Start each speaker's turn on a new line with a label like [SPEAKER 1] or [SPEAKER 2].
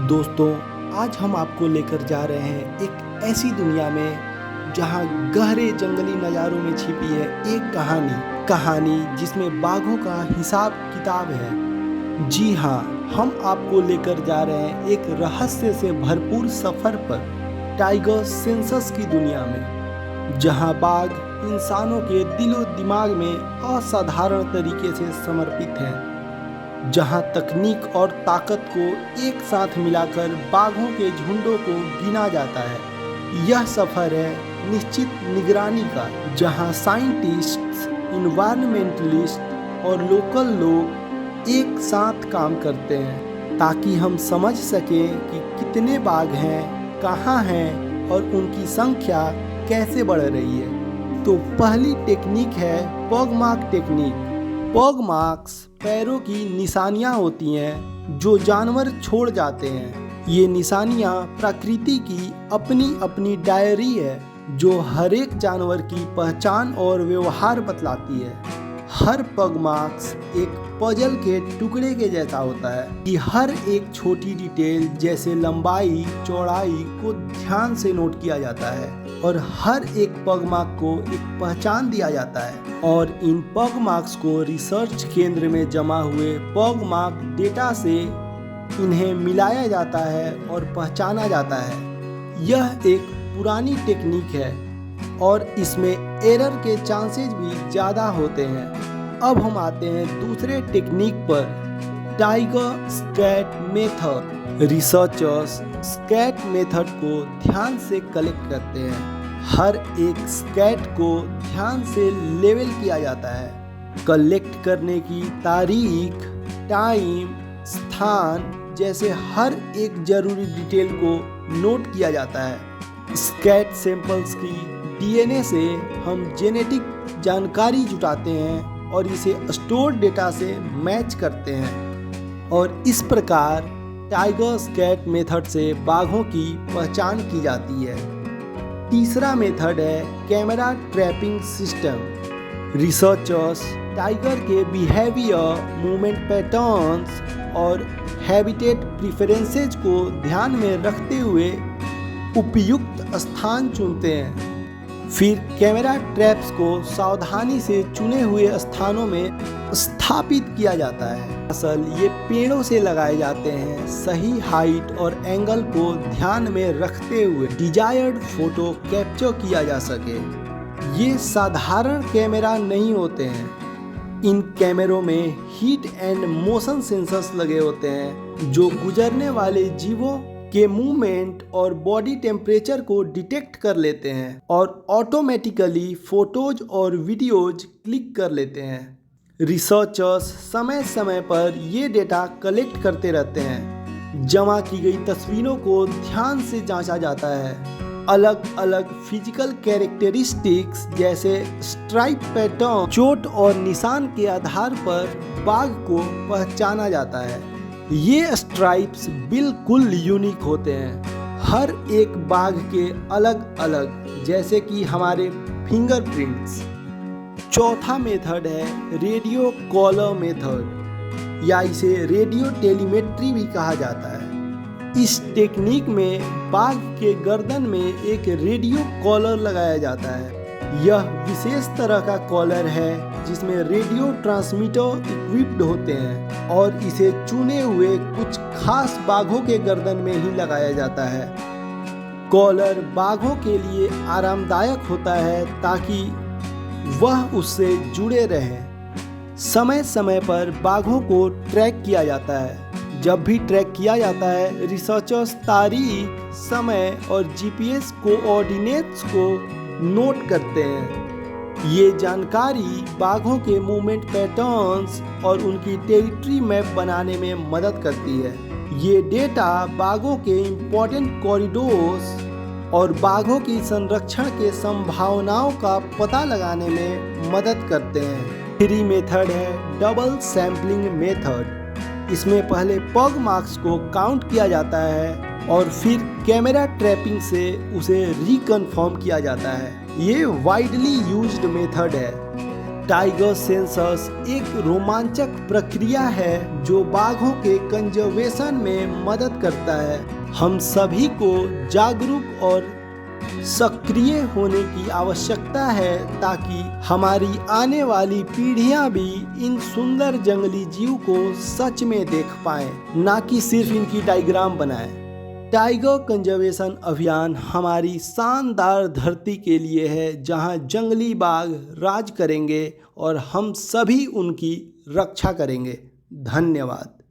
[SPEAKER 1] दोस्तों, आज हम आपको लेकर जा रहे हैं एक ऐसी दुनिया में जहां गहरे जंगली नज़ारों में छिपी है एक कहानी जिसमें बाघों का हिसाब किताब है। जी हाँ, हम आपको लेकर जा रहे हैं एक रहस्य से भरपूर सफ़र पर, टाइगर सेंसस की दुनिया में, जहां बाघ इंसानों के दिलो दिमाग में असाधारण तरीके से समर्पित हैं, जहां तकनीक और ताकत को एक साथ मिलाकर बाघों के झुंडों को गिना जाता है। यह सफ़र है निश्चित निगरानी का, जहां साइंटिस्ट्स, इन्वायरमेंटलिस्ट और लोकल लोग एक साथ काम करते हैं ताकि हम समझ सकें कि कितने बाघ हैं, कहाँ हैं और उनकी संख्या कैसे बढ़ रही है। तो पहली टेक्निक है पग मार्क टेक्निक। पग मार्क्स पैरों की निशानियां होती हैं जो जानवर छोड़ जाते हैं। ये निशानियां प्रकृति की अपनी अपनी डायरी है जो हर एक जानवर की पहचान और व्यवहार बतलाती है। हर पग मार्क्स एक पजल के टुकड़े के जैसा होता है कि हर एक छोटी डिटेल जैसे लंबाई, चौड़ाई को ध्यान से नोट किया जाता है और हर एक पग मार्क को एक पहचान दिया जाता है। और इन पग मार्क्स को रिसर्च केंद्र में जमा हुए पग मार्क डेटा से इन्हें मिलाया जाता है और पहचाना जाता है। यह एक पुरानी टेक्निक है और इसमें एरर के चांसेस भी ज़्यादा होते हैं। अब हम आते हैं दूसरे टेक्निक पर, टाइगर स्कैट मेथड। रिसर्चर्स स्कैट मेथड को ध्यान से कलेक्ट करते हैं। हर एक स्कैट को ध्यान से लेवल किया जाता है। कलेक्ट करने की तारीख, टाइम, स्थान जैसे हर एक जरूरी डिटेल को नोट किया जाता है। स्कैट सैंपल्स की डीएनए से हम जेनेटिक जानकारी जुटाते हैं और इसे स्टोर डेटा से मैच करते हैं और इस प्रकार टाइगर स्कैट मेथड से बाघों की पहचान की जाती है। तीसरा मेथड है camera trapping system. Researchers tiger के बिहेवियर, मूवमेंट पैटर्न्स और हैबिटेट प्रेफरेंसेस को ध्यान में रखते हुए उपयुक्त स्थान चुनते हैं। फिर कैमरा ट्रैप्स को सावधानी से चुने हुए स्थानों में स्थापित किया जाता है। असल ये पेड़ों से लगाए जाते हैं, सही हाइट और एंगल को ध्यान में रखते हुए डिजायर्ड फोटो कैप्चर किया जा सके। ये साधारण कैमरा नहीं होते हैं। इन कैमरों में हीट एंड मोशन सेंसर्स लगे होते हैं जो गुजरने वाले जीवों के मूवमेंट और बॉडी टेम्परेचर को डिटेक्ट कर लेते हैं और ऑटोमेटिकली फोटोज और वीडियोज क्लिक कर लेते हैं। रिसर्चर्स समय समय पर ये डेटा कलेक्ट करते रहते हैं। जमा की गई तस्वीरों को ध्यान से जांचा जाता है। अलग अलग फिजिकल कैरेक्टरिस्टिक्स जैसे स्ट्राइप पैटर्न, चोट और निशान के आधार पर बाघ को पहचाना जाता है। ये स्ट्राइप्स बिल्कुल यूनिक होते हैं, हर एक बाघ के अलग अलग, जैसे कि हमारे फिंगरप्रिंट्स। चौथा मेथड है रेडियो कॉलर मेथड, या इसे रेडियो टेलीमेट्री भी कहा जाता है। इस टेक्निक में बाघ के गर्दन में एक रेडियो कॉलर लगाया जाता है। यह विशेष तरह का कॉलर है जिसमें रेडियो ट्रांसमीटर इक्विप्ड होते हैं और इसे चुने हुए कुछ खास बाघों के गर्दन में ही लगाया जाता है। कॉलर बाघों के लिए आरामदायक होता है ताकि वह उससे जुड़े रहें। समय समय पर बाघों को ट्रैक किया जाता है। जब भी ट्रैक किया जाता है, रिसर्चर्स तारीख, समय और जीपीएस कोऑर्डिनेट्स को नोट करते हैं। ये जानकारी बाघों के मूवमेंट पैटर्न्स और उनकी टेरिटरी मैप बनाने में मदद करती है। ये डेटा बाघों के इम्पोर्टेंट कॉरिडोर्स और बाघों की संरक्षण के संभावनाओं का पता लगाने में मदद करते हैं। तीसरी मेथड है डबल सैम्पलिंग मेथड। इसमें पहले पग मार्क्स को काउंट किया जाता है और फिर कैमरा ट्रैपिंग से उसे रिकन्फर्म किया जाता है। ये वाइडली यूज्ड मेथड है। टाइगर सेंसस एक रोमांचक प्रक्रिया है जो बाघों के कंजर्वेशन में मदद करता है। हम सभी को जागरूक और सक्रिय होने की आवश्यकता है ताकि हमारी आने वाली पीढ़ियां भी इन सुंदर जंगली जीव को सच में देख पाएं, ना कि सिर्फ इनकी डायग्राम बनाएं। टाइगर कंजर्वेशन अभियान हमारी शानदार धरती के लिए है जहां जंगली बाघ राज करेंगे और हम सभी उनकी रक्षा करेंगे। धन्यवाद।